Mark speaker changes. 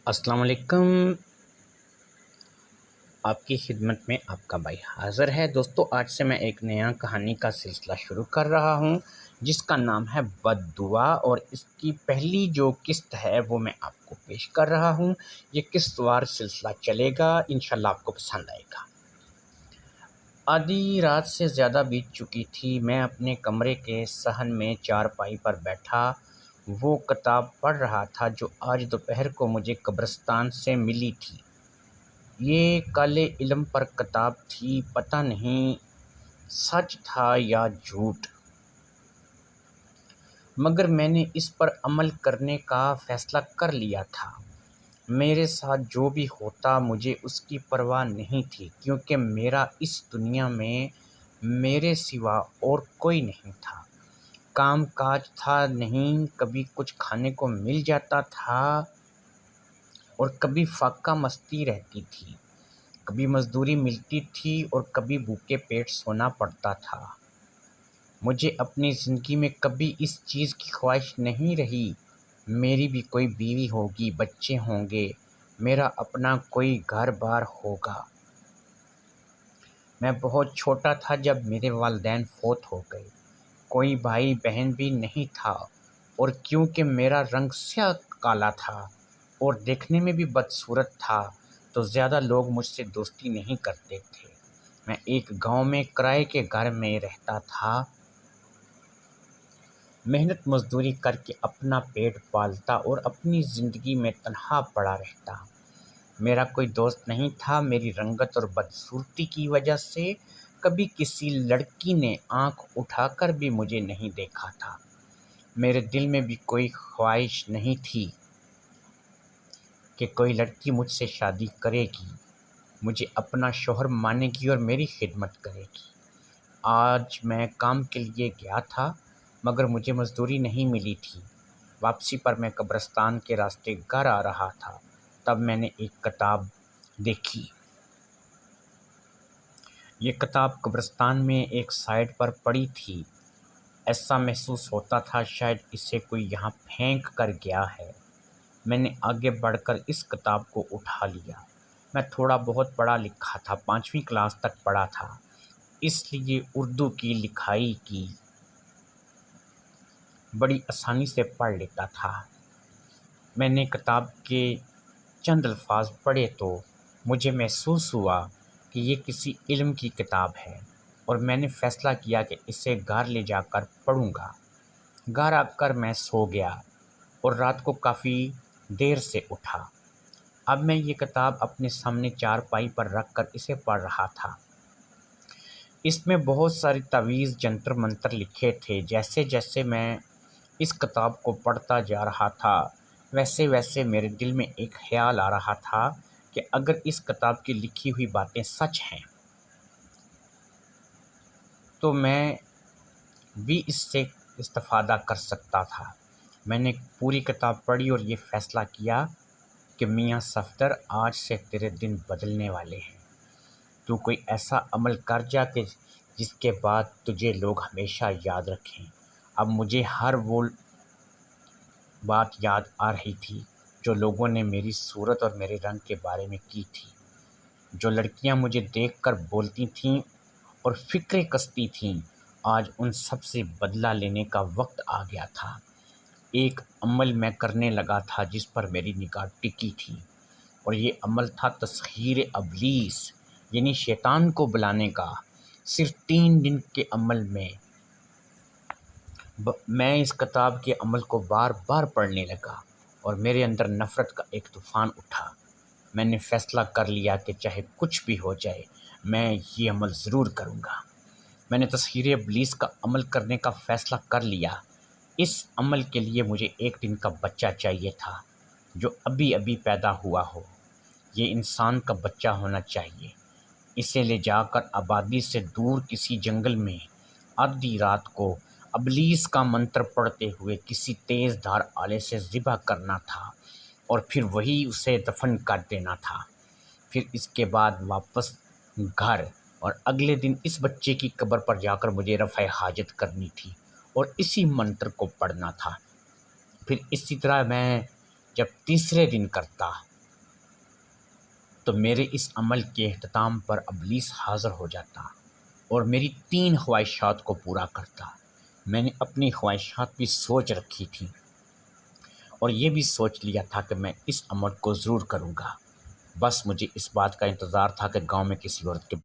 Speaker 1: السلام علیکم۔ آپ کی خدمت میں آپ کا بھائی حاضر ہے۔ دوستو، آج سے میں ایک نیا کہانی کا سلسلہ شروع کر رہا ہوں جس کا نام ہے بد دعا، اور اس کی پہلی جو قسط ہے وہ میں آپ کو پیش کر رہا ہوں۔ یہ قسط وار سلسلہ چلے گا، انشاءاللہ آپ کو پسند آئے گا۔ آدھی رات سے زیادہ بیت چکی تھی۔ میں اپنے کمرے کے صحن میں چارپائی پر بیٹھا وہ کتاب پڑھ رہا تھا جو آج دوپہر کو مجھے قبرستان سے ملی تھی۔ یہ کالے علم پر کتاب تھی، پتہ نہیں سچ تھا یا جھوٹ، مگر میں نے اس پر عمل کرنے کا فیصلہ کر لیا تھا۔ میرے ساتھ جو بھی ہوتا مجھے اس کی پرواہ نہیں تھی، کیونکہ میرا اس دنیا میں میرے سوا اور کوئی نہیں تھا۔ کام کاج تھا نہیں، کبھی کچھ کھانے کو مل جاتا تھا اور کبھی فاقہ مستی رہتی تھی، کبھی مزدوری ملتی تھی اور کبھی بھوکے پیٹ سونا پڑتا تھا۔ مجھے اپنی زندگی میں کبھی اس چیز کی خواہش نہیں رہی میری بھی کوئی بیوی ہوگی، بچے ہوں گے، میرا اپنا کوئی گھر بار ہوگا۔ میں بہت چھوٹا تھا جب میرے والدین فوت ہو گئے، کوئی بھائی بہن بھی نہیں تھا، اور کیونکہ میرا رنگ سیاہ کالا تھا اور دیکھنے میں بھی بدصورت تھا تو زیادہ لوگ مجھ سے دوستی نہیں کرتے تھے۔ میں ایک گاؤں میں کرائے کے گھر میں رہتا تھا، محنت مزدوری کر کے اپنا پیٹ پالتا اور اپنی زندگی میں تنہا پڑا رہتا۔ میرا کوئی دوست نہیں تھا۔ میری رنگت اور بدصورتی کی وجہ سے کبھی کسی لڑکی نے آنکھ اٹھا کر بھی مجھے نہیں دیکھا تھا۔ میرے دل میں بھی کوئی خواہش نہیں تھی کہ کوئی لڑکی مجھ سے شادی کرے گی، مجھے اپنا شوہر مانے گی اور میری خدمت کرے گی۔ آج میں کام کے لیے گیا تھا مگر مجھے مزدوری نہیں ملی تھی۔ واپسی پر میں قبرستان کے راستے گھر آ رہا تھا، تب میں نے ایک کتاب دیکھی۔ یہ کتاب قبرستان میں ایک سائڈ پر پڑی تھی۔ ایسا محسوس ہوتا تھا شاید اسے کوئی یہاں پھینک کر گیا ہے۔ میں نے آگے بڑھ کر اس کتاب کو اٹھا لیا۔ میں تھوڑا بہت پڑھا لکھا تھا، 5ویں کلاس تک پڑھا تھا، اس لیے اردو کی لکھائی کی بڑی آسانی سے پڑھ لیتا تھا۔ میں نے کتاب کے چند الفاظ پڑھے تو مجھے محسوس ہوا کہ یہ کسی علم کی کتاب ہے، اور میں نے فیصلہ کیا کہ اسے گھر لے جا کر پڑھوں گا۔ گھر آ کر میں سو گیا اور رات کو کافی دیر سے اٹھا۔ اب میں یہ کتاب اپنے سامنے چارپائی پر رکھ کر اسے پڑھ رہا تھا۔ اس میں بہت ساری تعویذ جنتر منتر لکھے تھے۔ جیسے جیسے میں اس کتاب کو پڑھتا جا رہا تھا ویسے ویسے میرے دل میں ایک خیال آ رہا تھا کہ اگر اس کتاب کی لکھی ہوئی باتیں سچ ہیں تو میں بھی اس سے استفادہ کر سکتا تھا۔ میں نے پوری کتاب پڑھی اور یہ فیصلہ کیا کہ میاں صفدر، آج سے تیرے دن بدلنے والے ہیں۔ تو کوئی ایسا عمل کر جا کہ جس کے بعد تجھے لوگ ہمیشہ یاد رکھیں۔ اب مجھے ہر وہ بات یاد آ رہی تھی جو لوگوں نے میری صورت اور میرے رنگ کے بارے میں کی تھی۔ جو لڑکیاں مجھے دیکھ کر بولتی تھیں اور فکریں کستی تھیں، آج ان سب سے بدلہ لینے کا وقت آ گیا تھا۔ ایک عمل میں کرنے لگا تھا جس پر میری نگاہ ٹکی تھی، اور یہ عمل تھا تسخیر ابلیس، یعنی شیطان کو بلانے کا۔ صرف 3 دن کے عمل میں میں اس کتاب کے عمل کو بار بار پڑھنے لگا اور میرے اندر نفرت کا ایک طوفان اٹھا۔ میں نے فیصلہ کر لیا کہ چاہے کچھ بھی ہو جائے میں یہ عمل ضرور کروں گا۔ میں نے تسخیر ابلیس کا عمل کرنے کا فیصلہ کر لیا۔ اس عمل کے لیے مجھے 1 دن کا بچہ چاہیے تھا جو ابھی ابھی پیدا ہوا ہو۔ یہ انسان کا بچہ ہونا چاہیے۔ اسے لے جا کر آبادی سے دور کسی جنگل میں آدھی رات کو ابلیس کا منتر پڑھتے ہوئے کسی تیز دھار آلے سے ذبح کرنا تھا اور پھر وہی اسے دفن کر دینا تھا۔ پھر اس کے بعد واپس گھر، اور اگلے دن اس بچے کی قبر پر جا کر مجھے رفع حاجت کرنی تھی اور اسی منتر کو پڑھنا تھا۔ پھر اسی طرح میں جب تیسرے دن کرتا تو میرے اس عمل کے اختتام پر ابلیس حاضر ہو جاتا اور میری 3 خواہشات کو پورا کرتا۔ میں نے اپنی خواہشات بھی سوچ رکھی تھی اور یہ بھی سوچ لیا تھا کہ میں اس عمل کو ضرور کروں گا۔ بس مجھے اس بات کا انتظار تھا کہ گاؤں میں کسی عورت کے